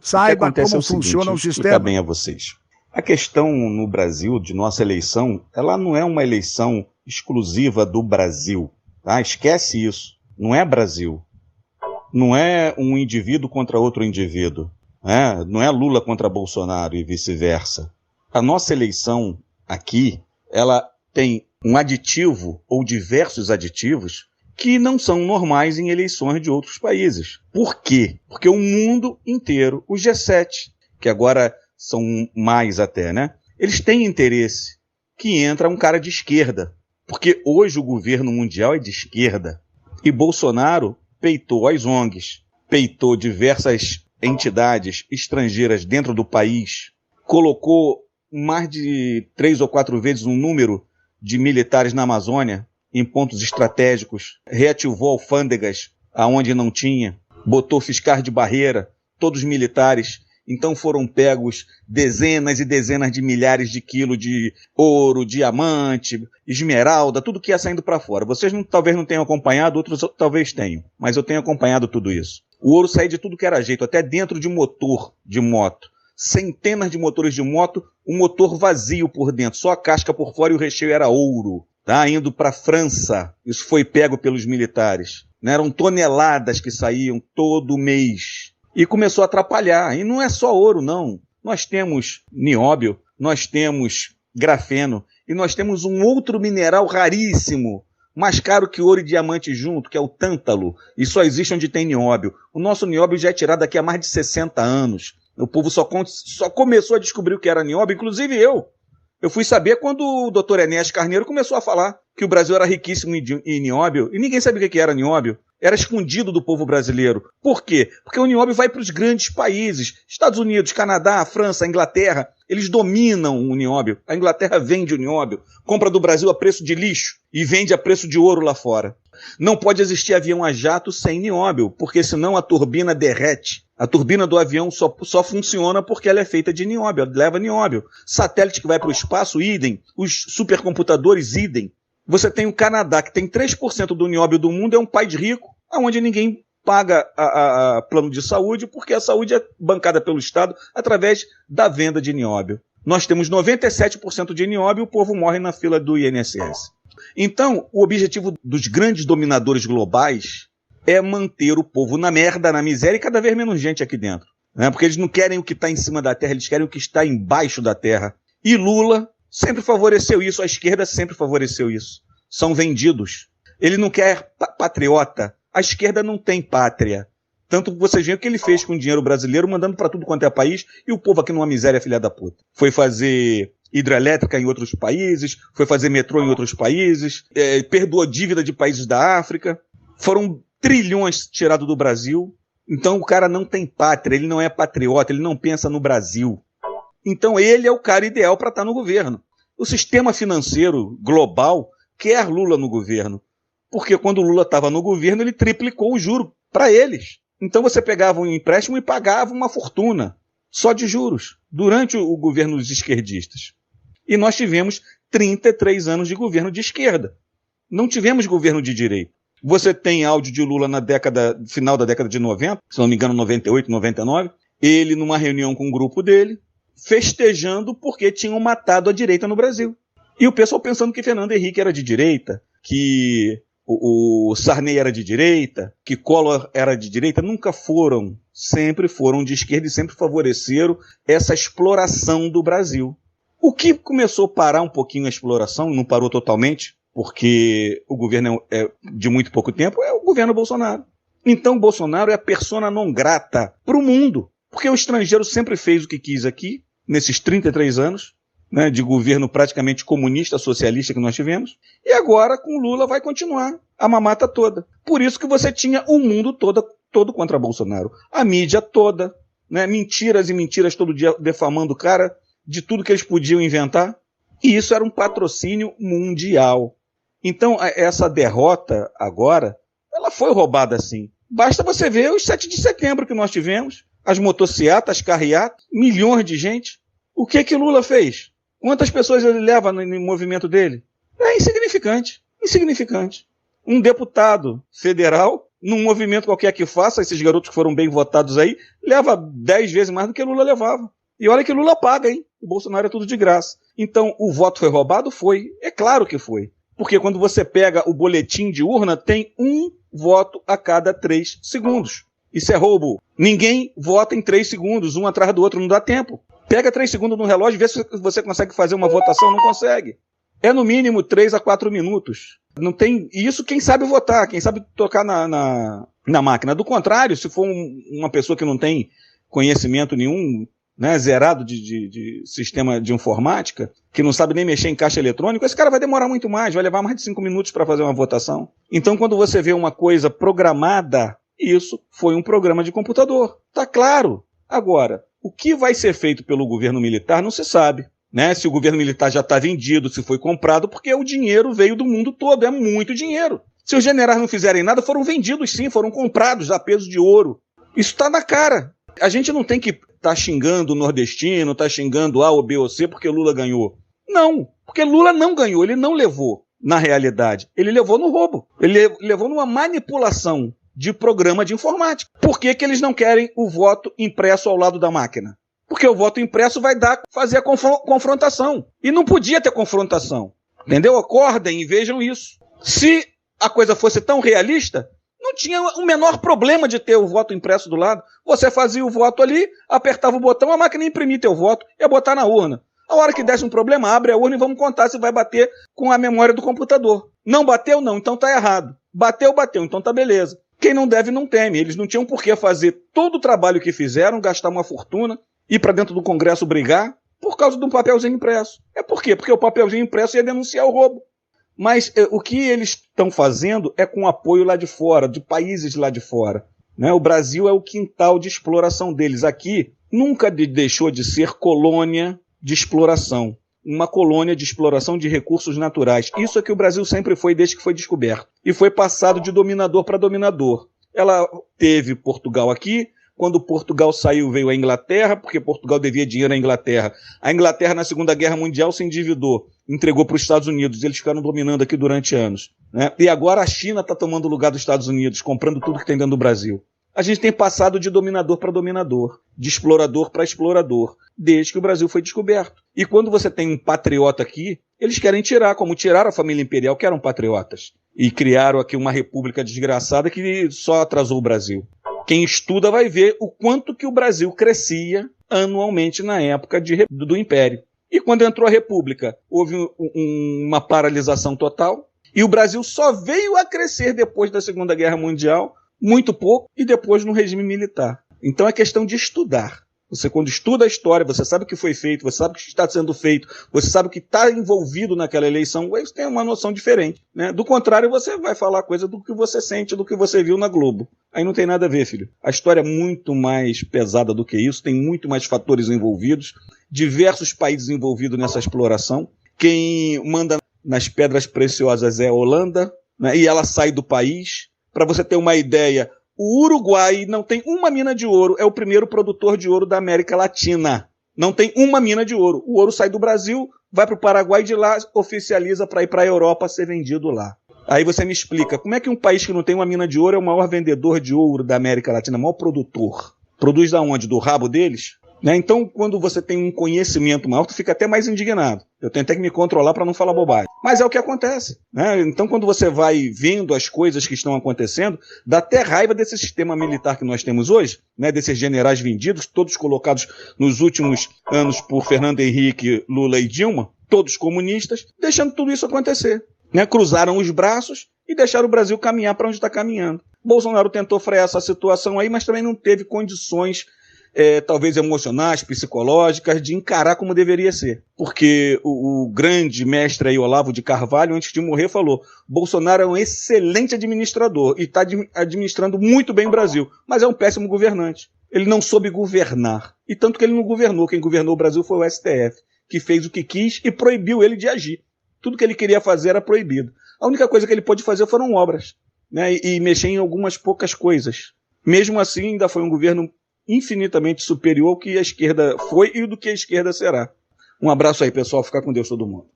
Saiba como o seguinte, funciona o vou explicar sistema. bem a vocês. A questão no Brasil, de nossa eleição, ela não é uma eleição exclusiva do Brasil. Tá? Esquece isso. Não é Brasil. Não é um indivíduo contra outro indivíduo. Né? Não é Lula contra Bolsonaro e vice-versa. A nossa eleição aqui, ela tem um aditivo ou diversos aditivos que não são normais em eleições de outros países. Por quê? Porque o mundo inteiro, o G7, que agora são mais até, né? Eles têm interesse que entra um cara de esquerda. Porque hoje o governo mundial é de esquerda. E Bolsonaro peitou as ONGs, peitou diversas entidades estrangeiras dentro do país, colocou mais de 3 ou 4 vezes um número de militares na Amazônia, em pontos estratégicos, reativou alfândegas aonde não tinha, botou fiscais de barreira, todos militares. Então foram pegos dezenas e dezenas de milhares de quilos de ouro, diamante, esmeralda, tudo que ia saindo para fora. Vocês talvez não tenham acompanhado, outros talvez tenham, mas eu tenho acompanhado tudo isso. O ouro saía de tudo que era jeito, até dentro de motor de moto. Centenas de motores de moto, um motor vazio por dentro, só a casca por fora e o recheio era ouro. Tá? Indo para a França, isso foi pego pelos militares. Né? Eram toneladas que saíam todo mês. E começou a atrapalhar. E não é só ouro, não. Nós temos nióbio, nós temos grafeno, e nós temos um outro mineral raríssimo, mais caro que ouro e diamante junto, que é o tântalo, e só existe onde tem nióbio. O nosso nióbio já é tirado daqui a mais de 60 anos. O povo só começou a descobrir o que era nióbio, inclusive eu. Eu fui saber quando o doutor Enéas Carneiro começou a falar que o Brasil era riquíssimo em nióbio, e ninguém sabia o que era nióbio. Era escondido do povo brasileiro. Por quê? Porque o nióbio vai para os grandes países. Estados Unidos, Canadá, França, Inglaterra, eles dominam o nióbio. A Inglaterra vende o nióbio, compra do Brasil a preço de lixo e vende a preço de ouro lá fora. Não pode existir avião a jato sem nióbio, porque senão a turbina derrete. A turbina do avião só funciona porque ela é feita de nióbio, ela leva nióbio. Satélite que vai para o espaço, idem. Os supercomputadores, idem. Você tem o Canadá, que tem 3% do nióbio do mundo, é um país rico, onde ninguém paga a plano de saúde, porque a saúde é bancada pelo Estado através da venda de nióbio. Nós temos 97% de nióbio e o povo morre na fila do INSS. Então, o objetivo dos grandes dominadores globais é manter o povo na merda, na miséria e cada vez menos gente aqui dentro. Né? Porque eles não querem o que está em cima da terra, eles querem o que está embaixo da terra. E Lula sempre favoreceu isso, a esquerda sempre favoreceu isso. São vendidos. Ele não quer patriota. A esquerda não tem pátria. Tanto que vocês veem o que ele fez com o dinheiro brasileiro, mandando para tudo quanto é país, e o povo aqui numa miséria, filha da puta. Foi fazer hidrelétrica em outros países, foi fazer metrô em outros países, perdoou dívida de países da África. Foram trilhões tirados do Brasil. Então o cara não tem pátria, ele não é patriota, ele não pensa no Brasil. Então ele é o cara ideal para estar no governo. O sistema financeiro global quer Lula no governo. Porque quando o Lula estava no governo, ele triplicou o juro para eles. Então você pegava um empréstimo e pagava uma fortuna, só de juros, durante o governo dos esquerdistas. E nós tivemos 33 anos de governo de esquerda. Não tivemos governo de direita. Você tem áudio de Lula na final da década de 90, se não me engano, 98, 99, ele numa reunião com um grupo dele, festejando porque tinham matado a direita no Brasil. E o pessoal pensando que Fernando Henrique era de direita, que o Sarney era de direita, que Collor era de direita, nunca foram. Sempre foram de esquerda e sempre favoreceram essa exploração do Brasil. O que começou a parar um pouquinho a exploração, não parou totalmente, porque o governo é de muito pouco tempo, é o governo Bolsonaro. Então Bolsonaro é a persona non grata para o mundo, porque o estrangeiro sempre fez o que quis aqui, nesses 33 anos, né, de governo praticamente comunista, socialista que nós tivemos, e agora com Lula vai continuar a mamata toda. Por isso que você tinha o mundo todo contra Bolsonaro. A mídia toda, né, mentiras e mentiras todo dia defamando o cara de tudo que eles podiam inventar, e isso era um patrocínio mundial. Então essa derrota agora, ela foi roubada sim. Basta você ver os 7 de setembro que nós tivemos, as motocicletas, as carreatas, milhões de gente. O que Lula fez? Quantas pessoas ele leva no movimento dele? É insignificante, insignificante. Um deputado federal num movimento qualquer que faça, esses garotos que foram bem votados aí, leva 10 vezes mais do que Lula levava. E olha que Lula paga, hein? O Bolsonaro é tudo de graça. Então, o voto foi roubado? Foi. É claro que foi. Porque quando você pega o boletim de urna, tem um voto a cada 3 segundos. Isso é roubo. Ninguém vota em 3 segundos, um atrás do outro, não dá tempo. Pega 3 segundos no relógio e vê se você consegue fazer uma votação, não consegue. É no mínimo 3 a 4 minutos. Não tem isso quem sabe votar, quem sabe tocar na máquina. Do contrário, se for uma pessoa que não tem conhecimento nenhum, né, zerado de sistema de informática, que não sabe nem mexer em caixa eletrônico, esse cara vai demorar muito mais, vai levar mais de 5 minutos para fazer uma votação. Então, quando você vê uma coisa programada, isso foi um programa de computador. Tá claro. Agora, o que vai ser feito pelo governo militar não se sabe. Né? Se o governo militar já está vendido, se foi comprado, porque o dinheiro veio do mundo todo, é muito dinheiro. Se os generais não fizerem nada, foram vendidos sim, foram comprados a peso de ouro. Isso está na cara. A gente não tem que estar xingando o nordestino, estar xingando A ou B ou C porque Lula ganhou. Não, porque Lula não ganhou, ele não levou na realidade. Ele levou no roubo, ele levou numa manipulação de programa de informática. Por que eles não querem o voto impresso ao lado da máquina? Porque o voto impresso vai fazer a confrontação. E não podia ter confrontação. Entendeu? Acordem e vejam isso. Se a coisa fosse tão realista, não tinha o menor problema de ter o voto impresso do lado. Você fazia o voto ali, apertava o botão, a máquina imprimia teu voto e ia botar na urna. A hora que desse um problema, abre a urna e vamos contar se vai bater com a memória do computador. Não bateu, não, então tá errado. Bateu, então tá beleza. Quem não deve, não teme. Eles não tinham por que fazer todo o trabalho que fizeram, gastar uma fortuna, ir para dentro do Congresso brigar, por causa de um papelzinho impresso. É por quê? Porque o papelzinho impresso ia denunciar o roubo. Mas o que eles estão fazendo é com apoio lá de fora, de países lá de fora. Né? O Brasil é o quintal de exploração deles. Aqui nunca deixou de ser colônia de exploração. Uma colônia de exploração de recursos naturais. Isso é que o Brasil sempre foi desde que foi descoberto. E foi passado de dominador para dominador. Ela teve Portugal aqui. Quando Portugal saiu, veio a Inglaterra, porque Portugal devia dinheiro à Inglaterra. A Inglaterra, na Segunda Guerra Mundial, se endividou, entregou para os Estados Unidos. Eles ficaram dominando aqui durante anos. Né? E agora a China está tomando o lugar dos Estados Unidos, comprando tudo que tem dentro do Brasil. A gente tem passado de dominador para dominador, de explorador para explorador, desde que o Brasil foi descoberto. E quando você tem um patriota aqui, eles querem tirar, como tiraram a família imperial, que eram patriotas. E criaram aqui uma república desgraçada que só atrasou o Brasil. Quem estuda vai ver o quanto que o Brasil crescia anualmente na época do Império. E quando entrou a República, houve uma paralisação total. E o Brasil só veio a crescer depois da Segunda Guerra Mundial, muito pouco, e depois no regime militar. Então é questão de estudar. Você, quando estuda a história, você sabe o que foi feito, você sabe o que está sendo feito, você sabe o que está envolvido naquela eleição, você tem uma noção diferente. Né? Do contrário, você vai falar coisa do que você sente, do que você viu na Globo. Aí não tem nada a ver, filho. A história é muito mais pesada do que isso, tem muito mais fatores envolvidos, diversos países envolvidos nessa exploração. Quem manda nas pedras preciosas é a Holanda, né? E ela sai do país. Para você ter uma ideia, o Uruguai não tem uma mina de ouro, é o primeiro produtor de ouro da América Latina. Não tem uma mina de ouro. O ouro sai do Brasil, vai para o Paraguai e de lá oficializa para ir para a Europa ser vendido lá. Aí você me explica, como é que um país que não tem uma mina de ouro é o maior vendedor de ouro da América Latina, o maior produtor? Produz da onde? Do rabo deles? Né? Então, quando você tem um conhecimento maior, tu fica até mais indignado. Eu tenho até que me controlar para não falar bobagem. Mas é o que acontece. Né? Então, quando você vai vendo as coisas que estão acontecendo, dá até raiva desse sistema militar que nós temos hoje, né? Desses generais vendidos, todos colocados nos últimos anos por Fernando Henrique, Lula e Dilma, todos comunistas, deixando tudo isso acontecer. Né? Cruzaram os braços e deixaram o Brasil caminhar para onde está caminhando. Bolsonaro tentou frear essa situação aí, mas também não teve condições talvez emocionais, psicológicas, de encarar como deveria ser. Porque o grande mestre aí, Olavo de Carvalho, antes de morrer, falou: Bolsonaro é um excelente administrador e está administrando muito bem o Brasil, mas é um péssimo governante. Ele não soube governar. E tanto que ele não governou. Quem governou o Brasil foi o STF, que fez o que quis e proibiu ele de agir. Tudo que ele queria fazer era proibido. A única coisa que ele pôde fazer foram obras, né? E mexer em algumas poucas coisas. Mesmo assim, ainda foi um governo infinitamente superior ao que a esquerda foi e do que a esquerda será. Um abraço aí, pessoal. Fica com Deus todo mundo.